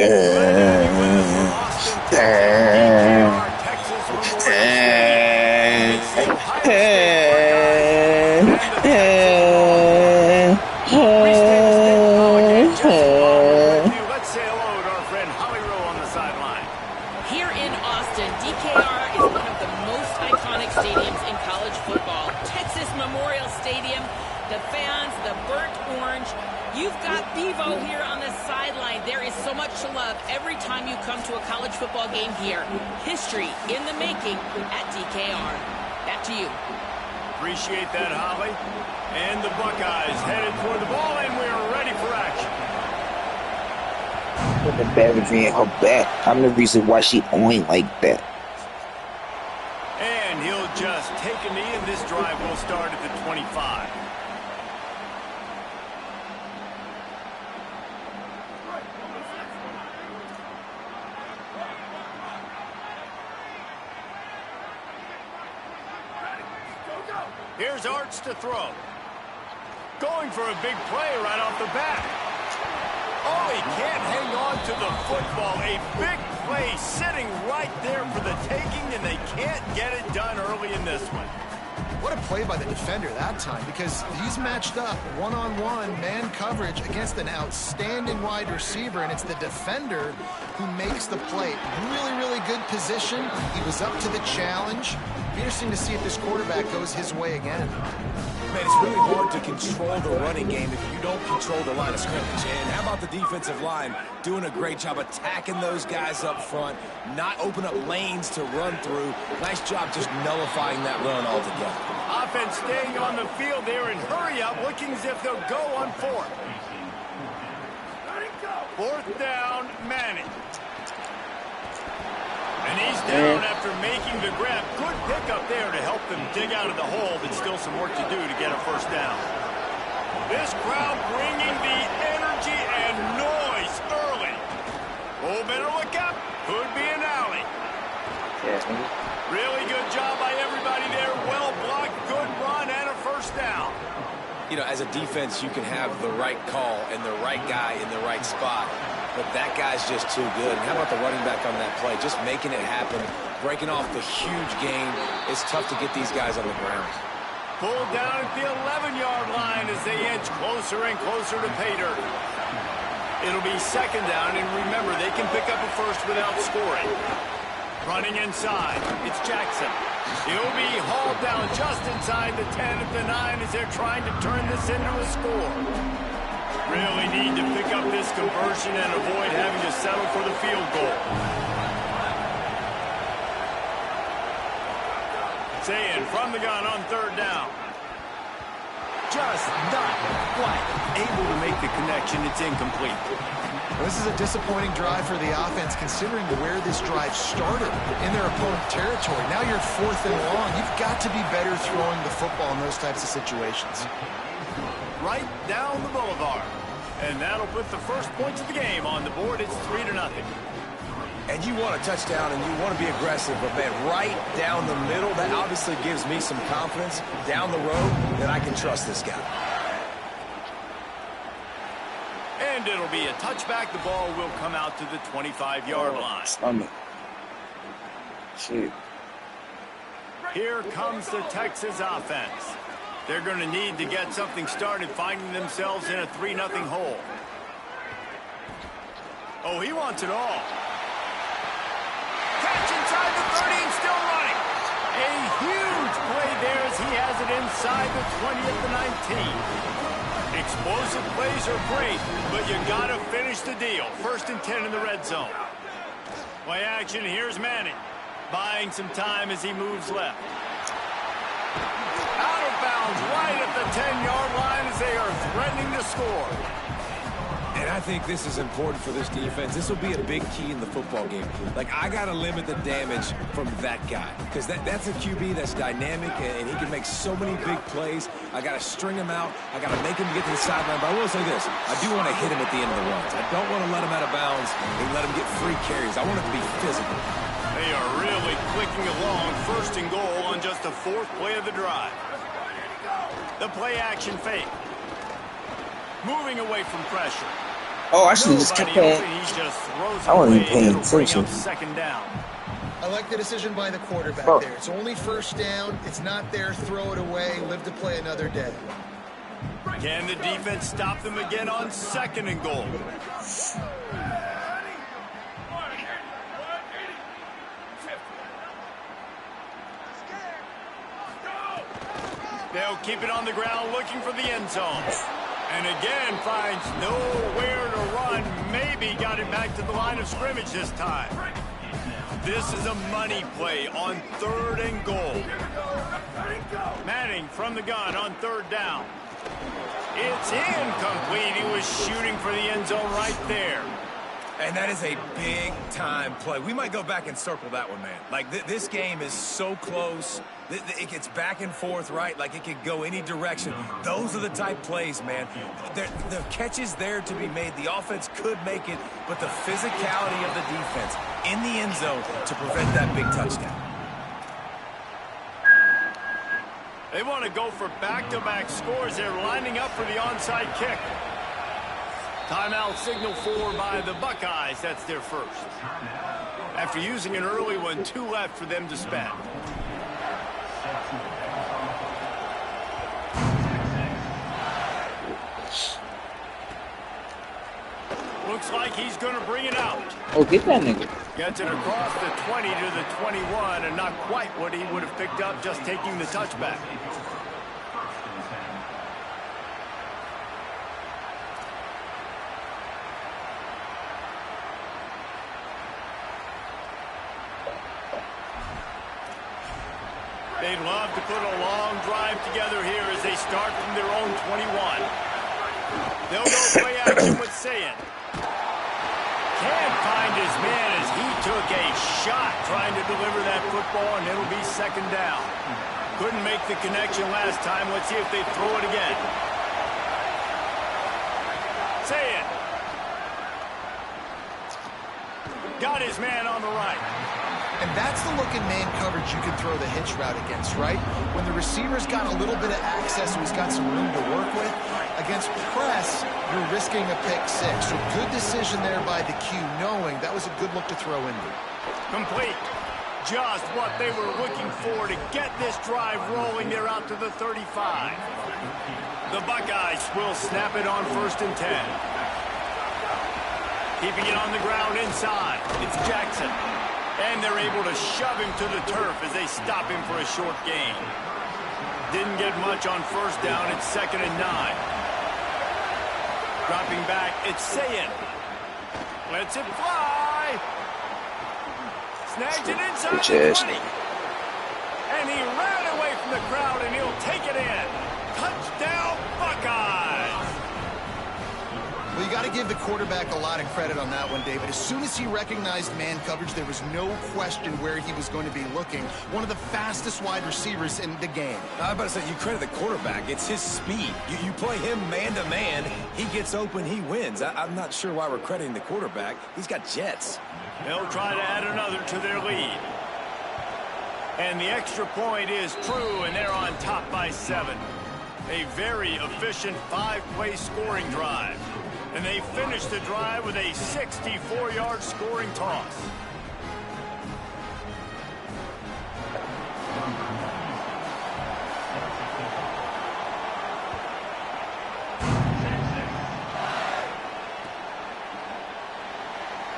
Ready with us from Austin, Texas, DKR, Texas Memorial Stadium. It's the Ohio State Buckeyes and the Texas Longhorns. Restate the state Pollock and Jesse Palmer with you. Let's say hello to our friend Holly Rowe on the sideline. Here in Austin, DKR is one of the most iconic stadiums in college football. Texas Memorial Stadium, the fans, the burnt orange. You've got Bevo here on the sideline. There is so much to love every time you come to a college football game here. History in the making at DKR. Back to you. Appreciate that, Holly. And the Buckeyes headed for the ball, and we're ready for action. Put the beverage in her back. I'm the reason why she oined like that. And he'll just take a knee, and this drive will start at the 25. Here's Arts to throw. Going for a big play right off the bat. Oh, he can't hang on to the football. A big play sitting right there for the taking, and they can't get it done early in this one. What a play by the defender that time, because he's matched up one-on-one man coverage against an outstanding wide receiver, and it's the defender who makes the play. Really, really good position. He was up to the challenge. Be interesting to see if this quarterback goes his way again. Man, it's really hard to control the running game if you don't control the line of scrimmage. And how about the defensive line doing a great job attacking those guys up front, not open up lanes to run through. Nice job just nullifying that run altogether. Offense staying on the field there and hurry up, looking as if they'll go on fourth. Fourth down, Manning. And he's down after making the grab. Good pickup there to help them dig out of the hole, but still some work to do to get a first down. This crowd bringing the energy and noise early. Oh, better look up. Could be an alley. Really good job by everybody there. Well blocked, good run, and a first down. You know, as a defense, you can have the right call and the right guy in the right spot. But that guy's just too good. And how about the running back on that play? Just making it happen, breaking off the huge gain. It's tough to get these guys on the ground. Pulled down at the 11-yard line as they edge closer and closer to pay dirt. It'll be second down, and remember, they can pick up a first without scoring. Running inside, it's Jackson. He'll be hauled down just inside the 10 at the 9 as they're trying to turn this into a score. Really need to pick up this conversion and avoid having to settle for the field goal. Saying from the gun on third down. Just not quite able to make the connection. It's incomplete. This is a disappointing drive for the offense, considering where this drive started in their opponent territory. Now you're fourth and long. You've got to be better throwing the football in those types of situations. Right down the boulevard. And that'll put the first points of the game on the board. It's 3-0. And you want a touchdown and you want to be aggressive, but man, right down the middle, that obviously gives me some confidence down the road that I can trust this guy. And it'll be a touchback. The ball will come out to the 25-yard line. Here comes the Texas offense. They're going to need to get something started, finding themselves in a 3-0 hole. Oh, he wants it all. Catch inside the 30 and still running. A huge play there as he has it inside the 20 at the 19. Explosive plays are great, but you got to finish the deal. 1st and 10 in the red zone. Play action, here's Manning. Buying some time as he moves left. Out of bounds, right at the 10-yard line as they are threatening to score. And I think this is important for this defense. This will be a big key in the football game. Like, I got to limit the damage from that guy because that's a QB that's dynamic, and he can make so many big plays. I got to string him out. I got to make him get to the sideline. But I will say this. I do want to hit him at the end of the runs. I don't want to let him out of bounds and let him get free carries. I want it to be physical. They are really clicking along. 1st and goal on just the 4th play of the drive. The play action fake. Moving away from pressure. Oh, I should have just kept that. I wasn't even paying attention. 2nd down. I like the decision by the quarterback there. It's only 1st down. It's not there. Throw it away. Live to play another day. Can the defense stop them again on 2nd and goal? They'll keep it on the ground looking for the end zone. And again finds nowhere to run. Maybe got it back to the line of scrimmage this time. This is a money play on 3rd and goal. Manning from the gun on 3rd down. It's incomplete. He was shooting for the end zone right there. And that is a big-time play. We might go back and circle that one, man. Like, this game is so close. It gets back and forth, right? Like, it could go any direction. Those are the type plays, man. The catch is there to be made. The offense could make it, but the physicality of the defense in the end zone to prevent that big touchdown. They want to go for back-to-back scores. They're lining up for the onside kick. Timeout signal for by the Buckeyes. That's their 1st. After using an early one, 2 left for them to spend. Looks like he's going to bring it out. Oh, get that nigga. Gets it across the 20 to the 21, and not quite what he would have picked up just taking the touchback. They'd love to put a long drive together here as they start from their own 21. They'll go play action with Sayin. Can't find his man as he took a shot trying to deliver that football, and it'll be 2nd down. Couldn't make the connection last time. Let's see if they throw it again. Sayin. Got his man on the right. And that's the look in man coverage you can throw the hitch route against, right? When the receiver's got a little bit of access, so he's got some room to work with. Against press, you're risking a pick 6. So good decision there by the Q, knowing that was a good look to throw into. Complete. Just what they were looking for to get this drive rolling. They're out to the 35. The Buckeyes will snap it on 1st and 10. Keeping it on the ground inside. It's Jackson. And they're able to shove him to the turf as they stop him for a short gain. Didn't get much on 1st down. It's 2nd and 9. Dropping back, it's Sayin. Lets it fly. Snags it inside the 20. And he ran away from the crowd, and he'll take it in. Touchdown, Buckeyes. Well, you got to give the quarterback a lot of credit on that one, David. As soon as he recognized man coverage, there was no question where he was going to be looking. One of the fastest wide receivers in the game. I was about to say, you credit the quarterback. It's his speed. You play him man-to-man, he gets open, he wins. I'm not sure why we're crediting the quarterback. He's got jets. They'll try to add another to their lead. And the extra point is true, and they're on top by 7. A very efficient 5-play scoring drive. And they finish the drive with a 64-yard scoring toss.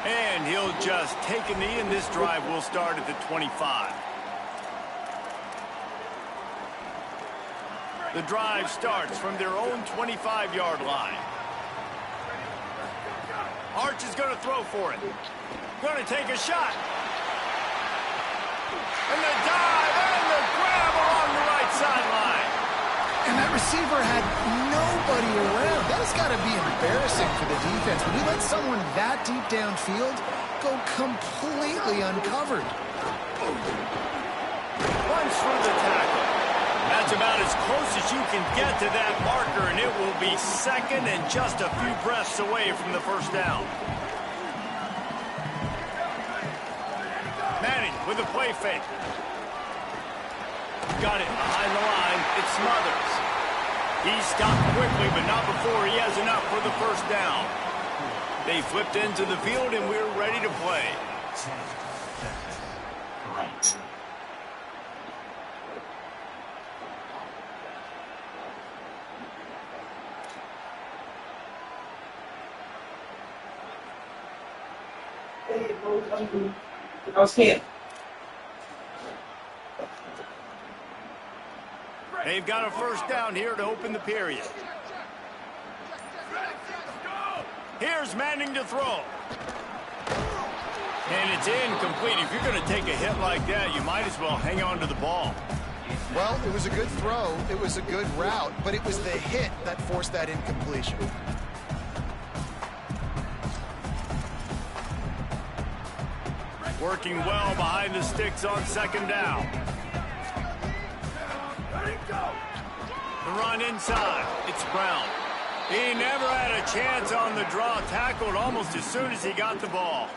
And he'll just take a knee, and this drive will start at the 25. The drive starts from their own 25-yard line. Arch is going to throw for it. Going to take a shot. And the dive and the grab along the right sideline. And that receiver had nobody around. That's got to be embarrassing for the defense. When you let someone that deep downfield go completely uncovered. Runs through the tackle. That's about as close as you can get to that marker, and it will be second and just a few breaths away from the first down. Manning with a play fake. Got it behind the line. It's Smothers. He stopped quickly, but not before he has enough for the first down. They flipped into the field, and we're ready to play. I was here. They've got a first down here to open the period. Here's Manning to throw. And it's incomplete. If you're going to take a hit like that, you might as well hang on to the ball. Well, it was a good throw. It was a good route, but it was the hit that forced that incompletion. Working well behind the sticks on second down. The run inside. It's Brown. He never had a chance on the draw. Tackled almost as soon as he got the ball.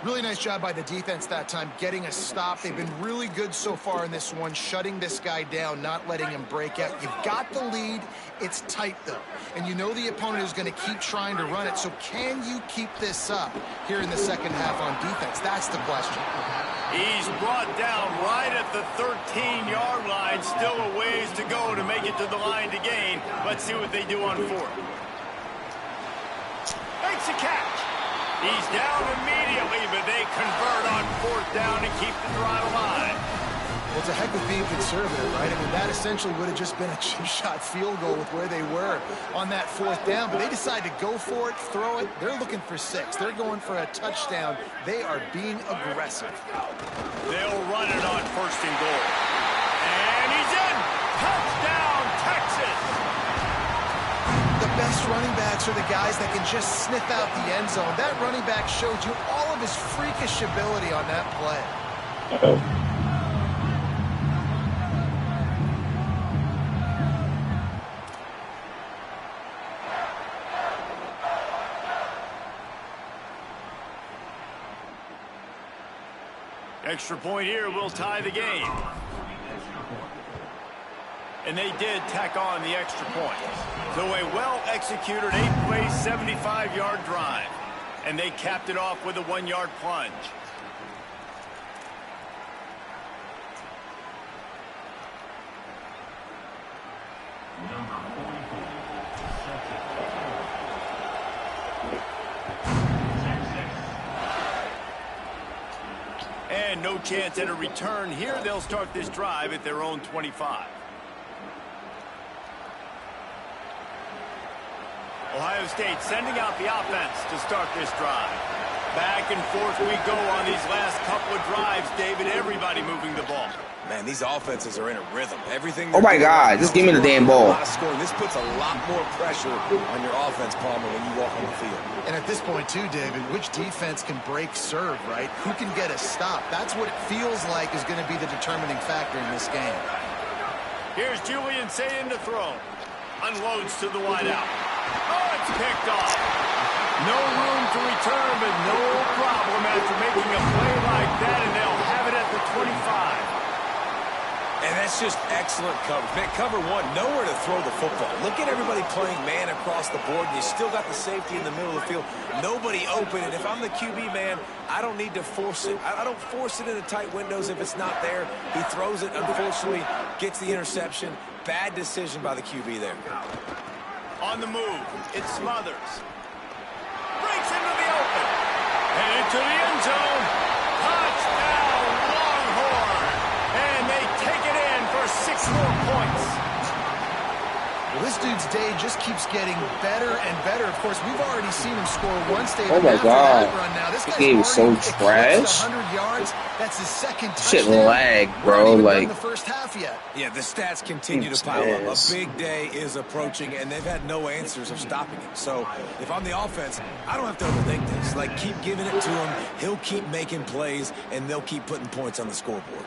Really nice job by the defense that time, getting a stop. They've been really good so far in this one, shutting this guy down, not letting him break out. You've got the lead. It's tight, though. And you know the opponent is going to keep trying to run it. So can you keep this up here in the second half on defense? That's the question. He's brought down right at the 13-yard line. Still a ways to go to make it to the line to gain. Let's see what they do on fourth. Makes a catch. He's down immediately, but they convert on fourth down and keep the drive alive. Well, it's a heck of being conservative, right? I mean, that essentially would have just been a chip-shot field goal with where they were on that fourth down, but they decide to go for it, throw it. They're looking for 6. They're going for a touchdown. They are being aggressive. They'll run it on first and goal. And he's in! Touchdown, Texas! The best running backs are the guys that can just sniff out the end zone. That running back showed you all of his freakish ability on that play. Extra point here will tie the game. And they did tack on the extra point. So a well-executed 8-play, 75-yard drive. And they capped it off with a 1-yard plunge. And no chance at a return here. They'll start this drive at their own 25. Ohio State sending out the offense to start this drive. Back and forth we go on these last couple of drives, David. Everybody moving the ball. Man, these offenses are in a rhythm. Everything. Oh my God, just give me the damn ball. This puts a lot more pressure on your offense, Palmer, when you walk on the field. And at this point, too, David, which defense can break serve, right? Who can get a stop? That's what it feels like is going to be the determining factor in this game. Here's Julian Sayin to throw. Unloads to the wideout. Oh, it's picked off. No room to return, but no problem after making a play like that, and they'll have it at the 25. And that's just excellent coverage. Man, cover one, nowhere to throw the football. Look at everybody playing man across the board, and you still got the safety in the middle of the field. Nobody open, and if I'm the QB, man, I don't need to force it. I don't force it into tight windows if it's not there. He throws it, unfortunately, gets the interception. Bad decision by the QB there. On the move, it's Smothers. Breaks into the open. And into the end zone. Touchdown, Longhorn. And they take it in for 6 more points. Well, this dude's day just keeps getting better and better. Of course, we've already seen him score one state Oh my after God. that run. Now, this The guy's game is so already eclipsed trash. 100 yards. That's his second Shit touchdown. lag, We're not bro. even done Like, the first half yet. Yeah, the stats continue to pile up. A big day is approaching, and they've had no answers of stopping it. So if I'm the offense, I don't have to overthink this. Like, keep giving it to him. He'll keep making plays, and they'll keep putting points on the scoreboard.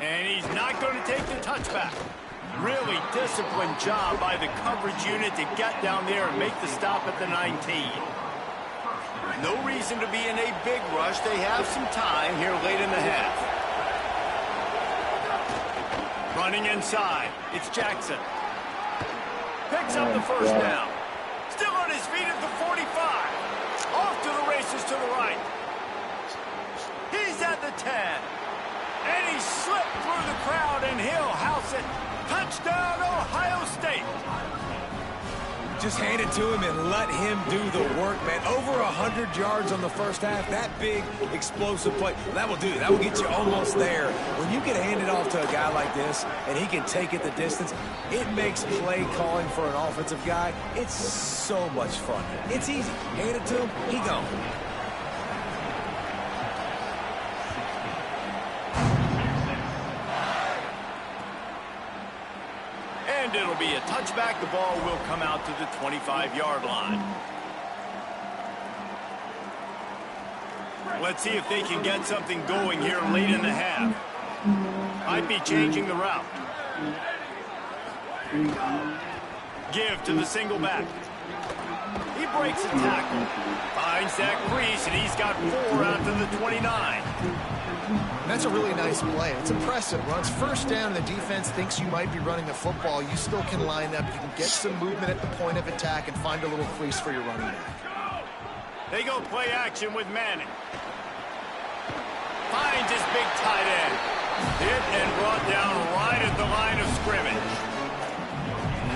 And he's not going to take the touchback. Really disciplined job by the coverage unit to get down there and make the stop at the 19. No reason to be in a big rush. They have some time here late in the half. Running inside. It's Jackson. Picks up the first down. Still on his feet at the 45. Off to the races to the right. He's at the 10. And he slipped through the crowd, and he'll house it. Touchdown, Ohio State. Just hand it to him and let him do the work, man. Over 100 yards on the first half. That big, explosive play. That will do it. That will get you almost there. When you can hand it off to a guy like this and he can take it the distance, it makes play calling for an offensive guy, it's so much fun. It's easy. Hand it to him, he gone. And it'll be a touchback. The ball will come out to the 25-yard line. Let's see if they can get something going here late in the half. Might be changing the route. Give to the single back. He breaks a tackle. Finds that crease, and he's got 4 out to the 29. That's a really nice play. It's impressive. Runs first down, and the defense thinks you might be running the football. You still can line up. You can get some movement at the point of attack and find a little crease for your running back. They go play action with Manning. Finds his big tight end. Hit and brought down right at the line of scrimmage.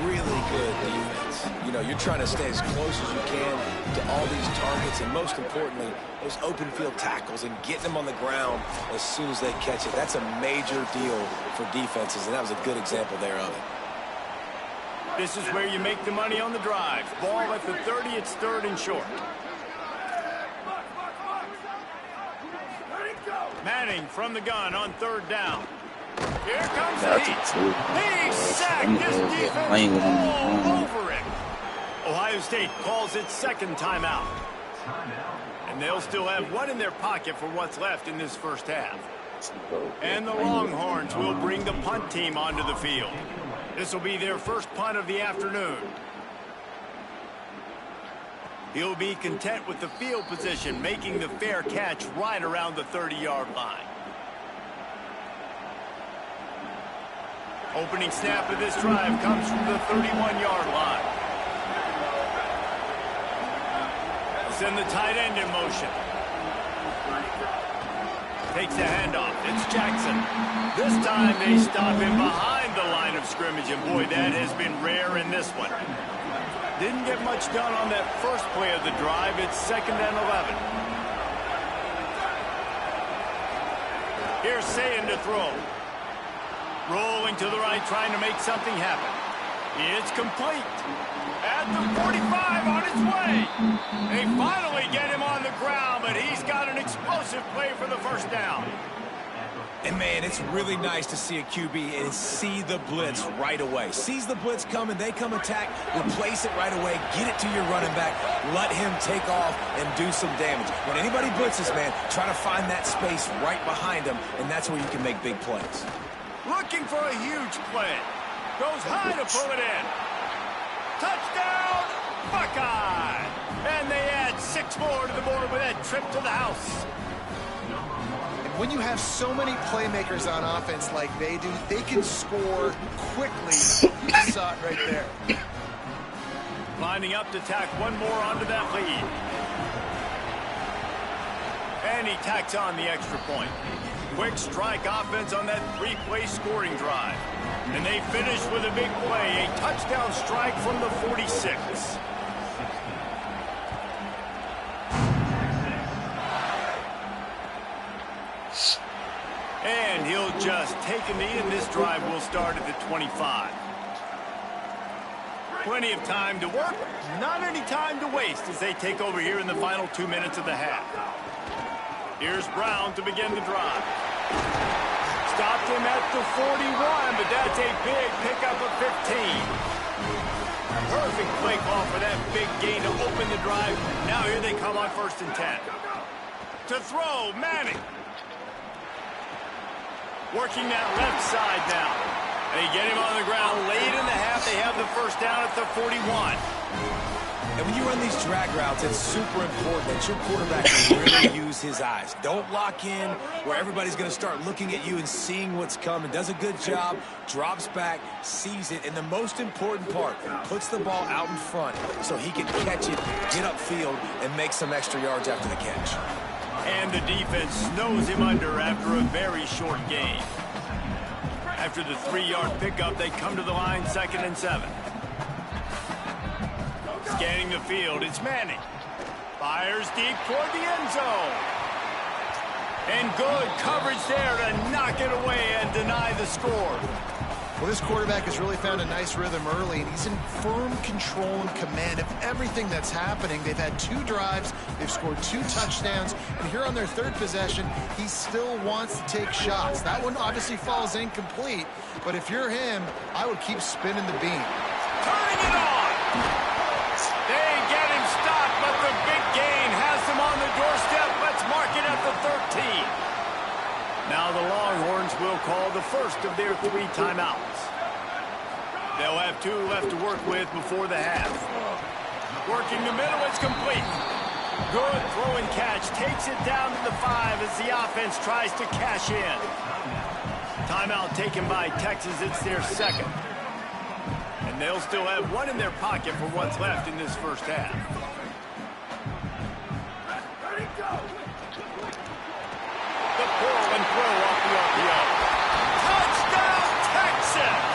Really good defense. You know, you're trying to stay as close as you can to all these targets, and most importantly, those open field tackles and getting them on the ground as soon as they catch it. That's a major deal for defenses, and that was a good example there of it. This is where you make the money on the drive. Ball at the 30, it's 3rd and short. Manning from the gun on 3rd down. Here comes the heat. He sacked this defense all over it. Ohio State calls its 2nd timeout. And they'll still have 1 in their pocket for what's left in this first half. And the Longhorns will bring the punt team onto the field. This will be their first punt of the afternoon. He'll be content with the field position, making the fair catch right around the 30-yard line. Opening snap of this drive comes from the 31-yard line. Send the tight end in motion. Takes a handoff. It's Jackson. This time they stop him behind the line of scrimmage, and boy, that has been rare in this one. Didn't get much done on that first play of the drive. It's 2nd and 11. Here's Sayin to throw. Rolling to the right, trying to make something happen. It's complete. At the 45, on his way. They finally get him on the ground, but he's got an explosive play for the first down. And, man, it's really nice to see a QB and see the blitz right away. Sees the blitz coming, they come attack, replace it right away, get it to your running back, let him take off and do some damage. When anybody blitzes, man, try to find that space right behind them, and that's where you can make big plays. Looking for a huge play. Goes high to pull it in. Touchdown, Buckeye! And they add 6 more to the board with that trip to the house. When you have so many playmakers on offense like they do, they can score quickly. You saw it right there. Lining up to tack 1 more onto that lead. And he tacks on the extra point. Quick strike offense on that 3-play scoring drive. And they finish with a big play, a touchdown strike from the 46. And he'll just take a knee, and this drive will start at the 25. Plenty of time to work, not any time to waste as they take over here in the final 2 minutes of the half. Here's Brown to begin the drive. Stopped him at the 41, but that's a big pickup of 15. Perfect play call for that big gain to open the drive. Now here they come on 1st and 10. To throw, Manning. Working that left side now. They get him on the ground late in the half. They have the 1st down at the 41. And when you run these drag routes, it's super important that your quarterback can really use his eyes. Don't lock in where everybody's going to start looking at you and seeing what's coming. Does a good job, drops back, sees it, and the most important part, puts the ball out in front so he can catch it, get upfield, and make some extra yards after the catch. And the defense snows him under after a very short gain. After the 3-yard pickup, they come to the line 2nd and 7. Scanning the field, it's Manning. Fires deep toward the end zone. And good coverage there to knock it away and deny the score. Well, this quarterback has really found a nice rhythm early, and he's in firm control and command of everything that's happening. They've had 2 drives, they've scored 2 touchdowns, and here on their 3rd possession, he still wants to take shots. That one obviously falls incomplete, but if you're him, I would keep spinning the beam. Turning it on! They get him stopped, but the big gain has him on the doorstep. Let's mark it at the 13. Now the Longhorns will call the first of their 3 timeouts. They'll have 2 left to work with before the half. Working the middle, it's complete. Good throw and catch. Takes it down to the 5 as the offense tries to cash in. Timeout taken by Texas. It's their 2nd. And they'll still have 1 in their pocket for what's left in this 1st half. The pull and throw off the RPO. Touchdown, Texas!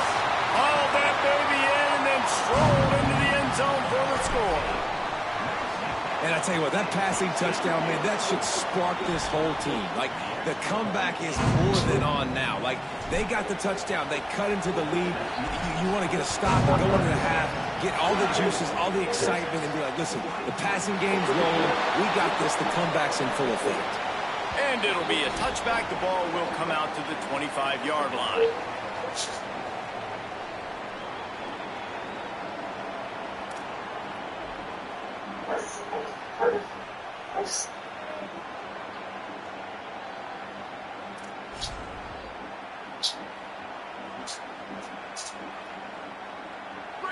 Hauled that baby in and then strolled into the end zone for the score. And I tell you what, that passing touchdown, man, that should spark this whole team. Like, the comeback is more than on now. Like, they got the touchdown. They cut into the lead. You want to get a stop and go into the half, get all the juices, all the excitement, and be like, listen, the passing game's rolling. We got this. The comeback's in full effect. And it'll be a touchback. The ball will come out to the 25-yard line.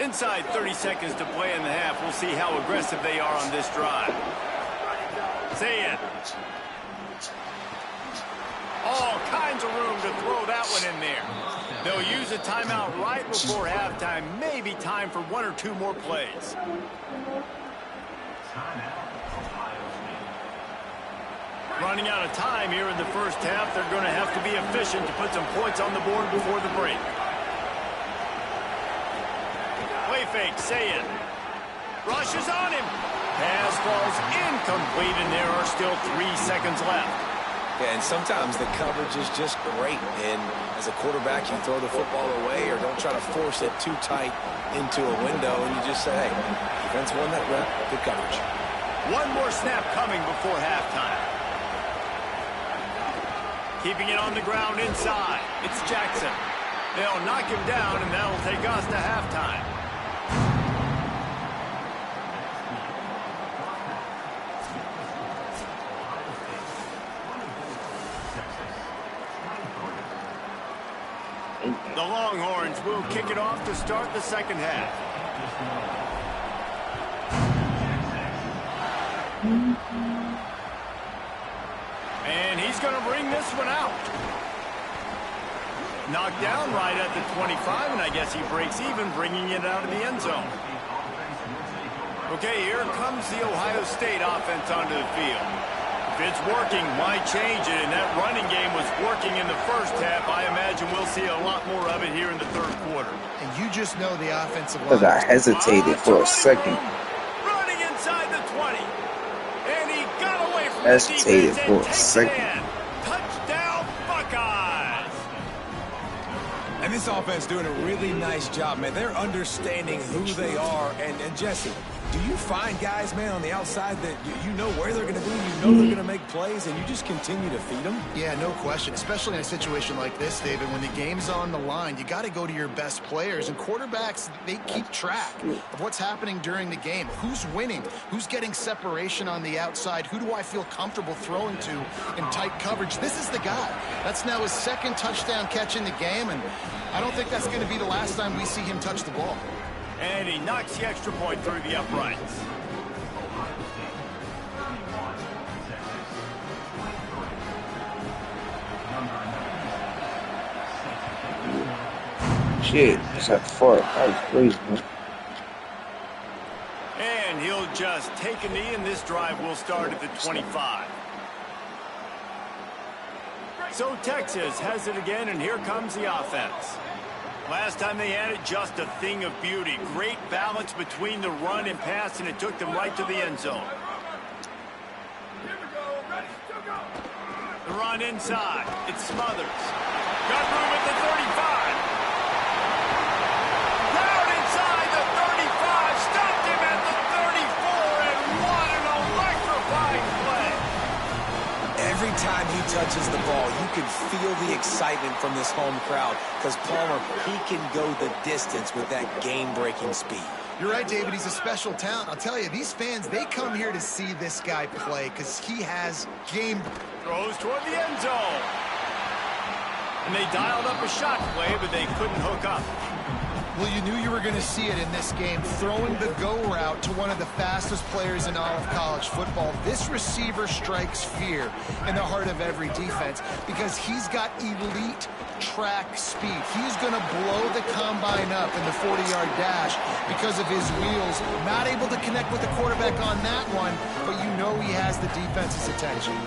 Inside 30 seconds to play in the half. We'll see how aggressive they are on this drive. Say it. All kinds of room to throw that one in there. They'll use a timeout right before halftime. Maybe time for 1 or 2 more plays. Running out of time here in the 1st half. They're going to have to be efficient to put some points on the board before the break. Play fake, say it. Rushes on him. Pass falls incomplete, and there are still 3 seconds left. Yeah, and sometimes the coverage is just great. And as a quarterback, you throw the football away or don't try to force it too tight into a window, and you just say, hey, defense won that rep, good coverage. 1 more snap coming before halftime. Keeping it on the ground inside. It's Jackson. They'll knock him down, and that'll take us to halftime. The Longhorns will kick it off to start the 2nd half. And he's going to bring this one out. Knocked down right at the 25, and I guess he breaks even, bringing it out of the end zone. Okay, here comes the Ohio State offense onto the field. If it's working, why change it? And that running game was working in the 1st half. I imagine we'll see a lot more of it here in the 3rd quarter. And you just know the offensive line. Because I hesitated for a second. Running inside the 20. And he got away from Hesitated the for defense a second. Touchdown, Buckeyes. And this This offense doing a really nice job, man. They're understanding who they are. And Jesse, do you find guys, man, on the outside that you know where they're going to be, you know they're going to make plays, and you just continue to feed them? Yeah, no question, especially in a situation like this, David, when the game's on the line, you got to go to your best players, and quarterbacks, they keep track of what's happening during the game. Who's winning? Who's getting separation on the outside? Who do I feel comfortable throwing to in tight coverage? This is the guy. That's now his second touchdown catch in the game, and I don't think that's going to be the last time we see him touch the ball. And he knocks the extra point through the uprights. Shit, it's at 4. That was crazy, man. And he'll just take a knee, and this drive will start at the 25. So Texas has it again, and here comes the offense. Last time they had it, just a thing of beauty. Great balance between the run and pass, and it took them right to the end zone. The run inside. It Smothers. Got room at the 35. Down inside the 35. Stopped him at the 34, and what an electrifying play. Every time he touches the ball, you can feel the excitement from this home crowd because Palmer, he can go the distance with that game-breaking speed. You're right, David. He's a special talent. I'll tell you, these fans, they come here to see this guy play because he has game. Throws toward the end zone. And they dialed up a shot play, but they couldn't hook up. Well, you knew you were going to see it in this game, throwing the go route to one of the fastest players in all of college football. This receiver strikes fear in the heart of every defense because he's got elite track speed. He's going to blow the combine up in the 40-yard dash because of his wheels. Not able to connect with the quarterback on that one, but you know he has the defense's attention.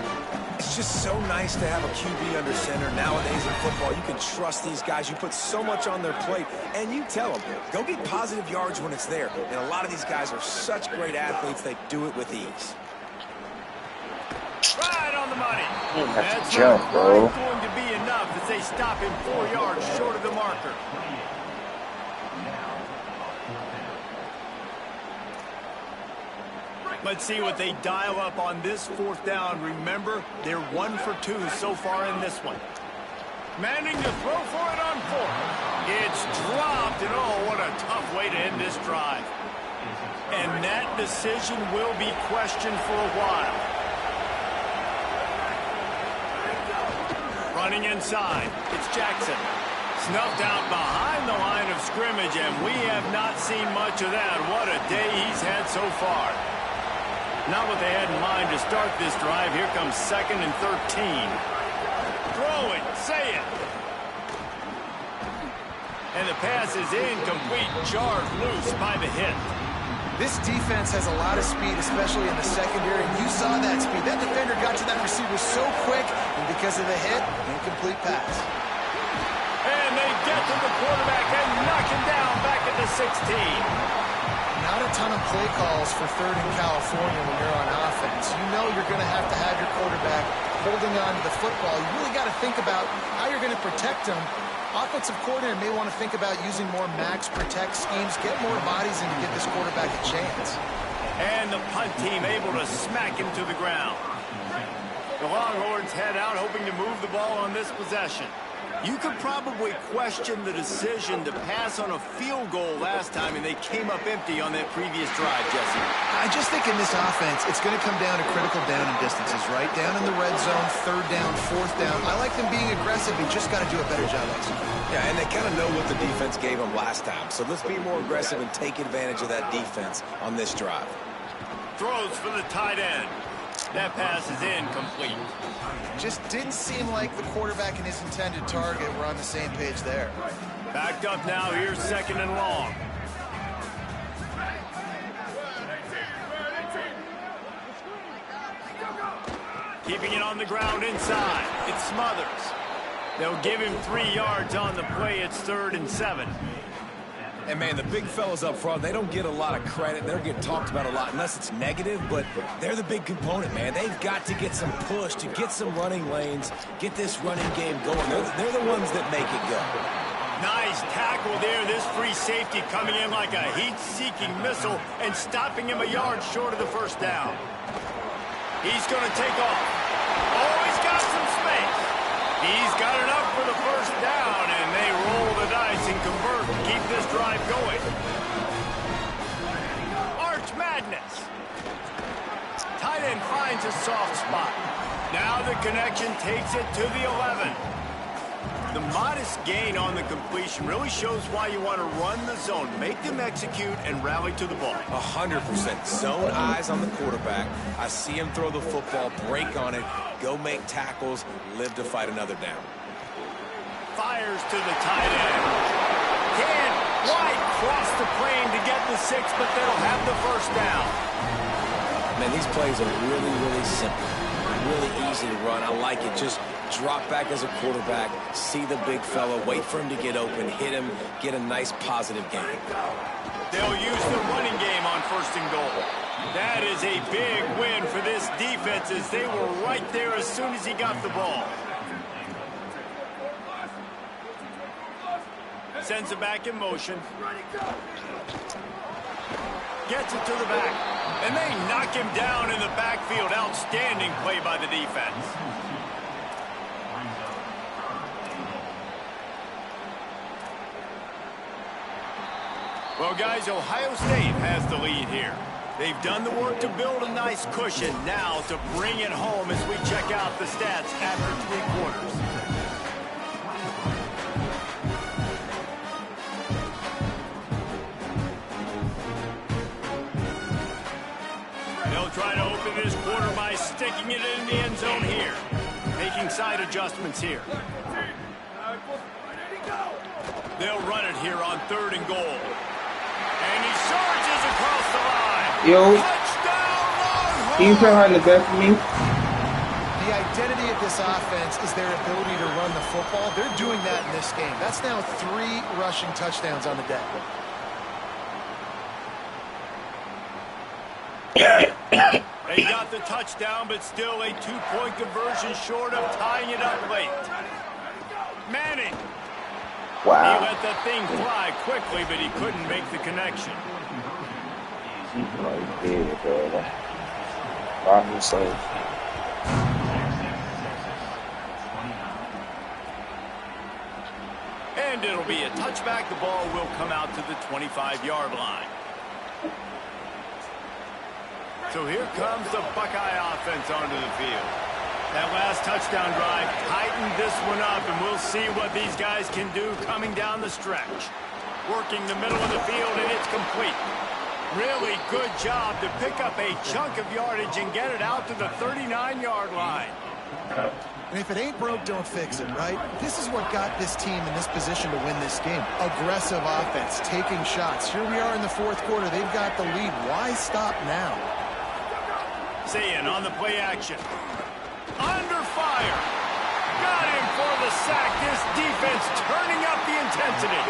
It's just so nice to have a QB under center. Nowadays in football, you can trust these guys. You put so much on their plate, and you tell them, go get positive yards when it's there. And a lot of these guys are such great athletes, they do it with ease. Right on the money. That's jump, bro. Going to be enough as they stop him 4 yards short of the marker. Let's see what they dial up on this 4th down. Remember, they're 1 for 2 so far in this one. Manning to throw for it on 4th. It's dropped, and oh, what a tough way to end this drive. And that decision will be questioned for a while. Running inside, it's Jackson. Snuffed out behind the line of scrimmage, and we have not seen much of that. What a day he's had so far. Not what they had in mind to start this drive. Here comes 2nd and 13. Throw it, say it. And the pass is incomplete, jarred loose by the hit. This defense has a lot of speed, especially in the secondary, and you saw that speed. That defender got to that receiver so quick, and because of the hit, incomplete pass. And they get to the quarterback and knock him down back at the 16. Not a ton of play calls for 3rd in California when you're on offense. You know you're going to have your quarterback holding on to the football. You really got to think about how you're going to protect him. Offensive coordinator may want to think about using more max protect schemes, get more bodies in to give this quarterback a chance. And the punt team able to smack him to the ground. The Longhorns head out hoping to move the ball on this possession. You could probably question the decision to pass on a field goal last time, and they came up empty on that previous drive, Jesse. I just think in this offense, it's going to come down to critical down and distances, right? Down in the red zone, 3rd down, 4th down. I like them being aggressive. They just got to do a better job executing. Yeah, and they kind of know what the defense gave them last time. So let's be more aggressive and take advantage of that defense on this drive. Throws for the tight end. That pass is incomplete. Just didn't seem like the quarterback and his intended target were on the same page there. Backed up now, here's 2nd and long. Keeping it on the ground inside. It's Smothers. They'll give him 3 yards on the play. It's 3rd and 7. And, man, the big fellas up front, they don't get a lot of credit. They don't get talked about a lot unless it's negative, but they're the big component, man. They've got to get some push to get some running lanes, get this running game going. They're the ones that make it go. Nice tackle there. This free safety coming in like a heat-seeking missile and stopping him a yard short of the first down. He's going to take off. Oh, he's got some space. He's got enough for the first down, and they roll the dice and convert to keep this drive going. Arch Madness. Tight end finds a soft spot. Now the connection takes it to the 11. The modest gain on the completion really shows why you want to run the zone. Make them execute and rally to the ball. 100%. Zone eyes on the quarterback. I see him throw the football, break on it, go make tackles, live to fight another down. Fires to the tight end. Can wide cross the plane to get the 6, but they'll have the first down. Man, these plays are really, really simple. Really easy to run. I like it. Just drop back as a quarterback, see the big fella, wait for him to get open, hit him, get a nice positive gain. They'll use the running game on 1st and goal. That is a big win for this defense as they were right there as soon as he got the ball. Sends it back in motion. Gets it to the back. And they knock him down in the backfield. Outstanding play by the defense. Well, guys, Ohio State has the lead here. They've done the work to build a nice cushion. Now to bring it home as we check out the stats after 3 quarters. They'll try to open this quarter by sticking it in the end zone here. Making side adjustments here. They'll run it here on 3rd and goal. And he charges across the line. Yo. Touchdown, Longhorns! Can you play hard the best for me? The identity of this offense is their ability to run the football. They're doing that in this game. That's now 3 rushing touchdowns on the day. They got the touchdown, but still a 2-point conversion short of tying it up late. Manning. Wow. He let that thing fly quickly, but he couldn't make the connection. Right there, bro. By himself. And it'll be a touchback. The ball will come out to the 25-yard line. So here comes the Buckeye offense onto the field. That last touchdown drive tightened this one up, and we'll see what these guys can do coming down the stretch. Working the middle of the field, and it's complete. Really good job to pick up a chunk of yardage and get it out to the 39-yard line. And if it ain't broke, don't fix it, right? This is what got this team in this position to win this game. Aggressive offense, taking shots. Here we are in the 4th quarter. They've got the lead. Why stop now? Sayin on the play action. Under fire. Got him for the sack. This defense turning up the intensity.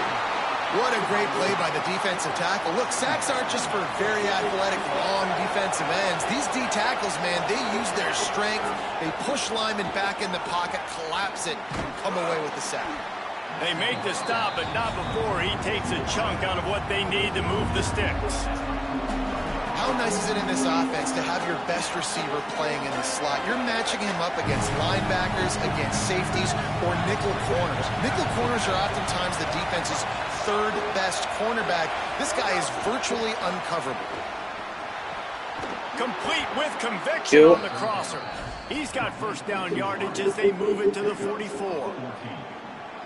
What a great play by the defensive tackle. Look, sacks aren't just for very athletic, long defensive ends. These D tackles, man, they use their strength. They push linemen back in the pocket, collapse it, and come away with the sack. They make the stop, but not before he takes a chunk out of what they need to move the sticks. How nice is it in this offense to have your best receiver playing in the slot? You're matching him up against linebackers, against safeties, or nickel corners. Nickel corners are oftentimes the defense's 3rd best cornerback. This guy is virtually uncoverable. Complete with conviction on the crosser. He's got first down yardage as they move it to the 44.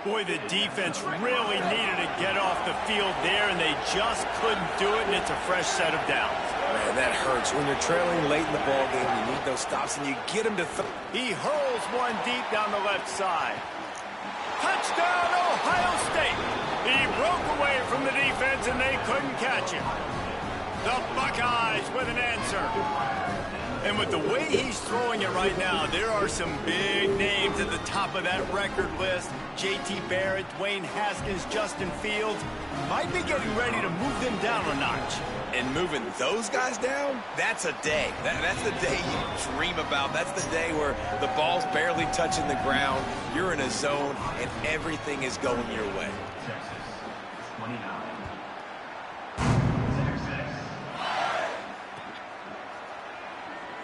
Boy, the defense really needed to get off the field there, and they just couldn't do it, and it's a fresh set of downs. Man, that hurts. When you're trailing late in the ball game, you need those stops, and you get them to He hurls one deep down the left side. Touchdown, Ohio State! He broke away from the defense, and they couldn't catch him. The Buckeyes with an answer. And with the way he's throwing it right now, there are some big names at the top of that record list. J.T. Barrett, Dwayne Haskins, Justin Fields might be getting ready to move them down a notch. And moving those guys down, that's a day. That's the day you dream about. That's the day where the ball's barely touching the ground, you're in a zone, and everything is going your way.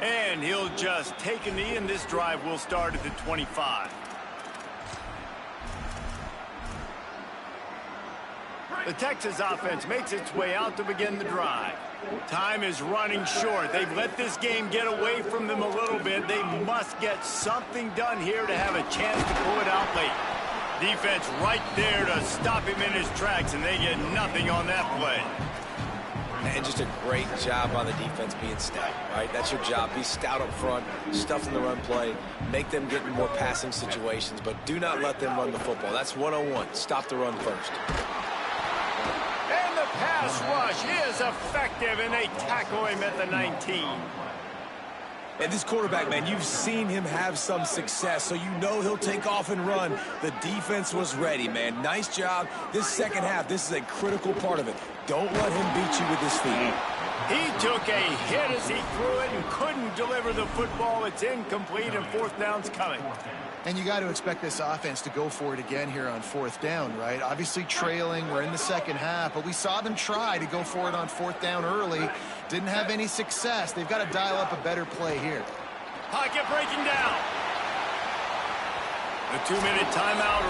And he'll just take a knee, and this drive will start at the 25. The Texas offense makes its way out to begin the drive. Time is running short. They've let this game get away from them a little bit. They must get something done here to have a chance to pull it out late. Defense right there to stop him in his tracks, and they get nothing on that play. And just a great job on the defense being stout, right? That's your job. Be stout up front, stuff in the run play, make them get in more passing situations, but do not let them run the football. That's 101. Stop the run first. And the pass rush is effective, and they tackle him at the 19. And this quarterback, man, you've seen him have some success, so you know he'll take off and run. The defense was ready, man. Nice job. This second half, this is a critical part of it. Don't let him beat you with his feet. He took a hit as he threw it and couldn't deliver the football. It's incomplete, and fourth down's coming. And you got to expect this offense to go for it again here on fourth down, right? Obviously trailing, we're in the second half, but we saw them try to go for it on fourth down early. Didn't have any success. They've got to dial up a better play here. Pocket breaking down. A 2-minute timeout.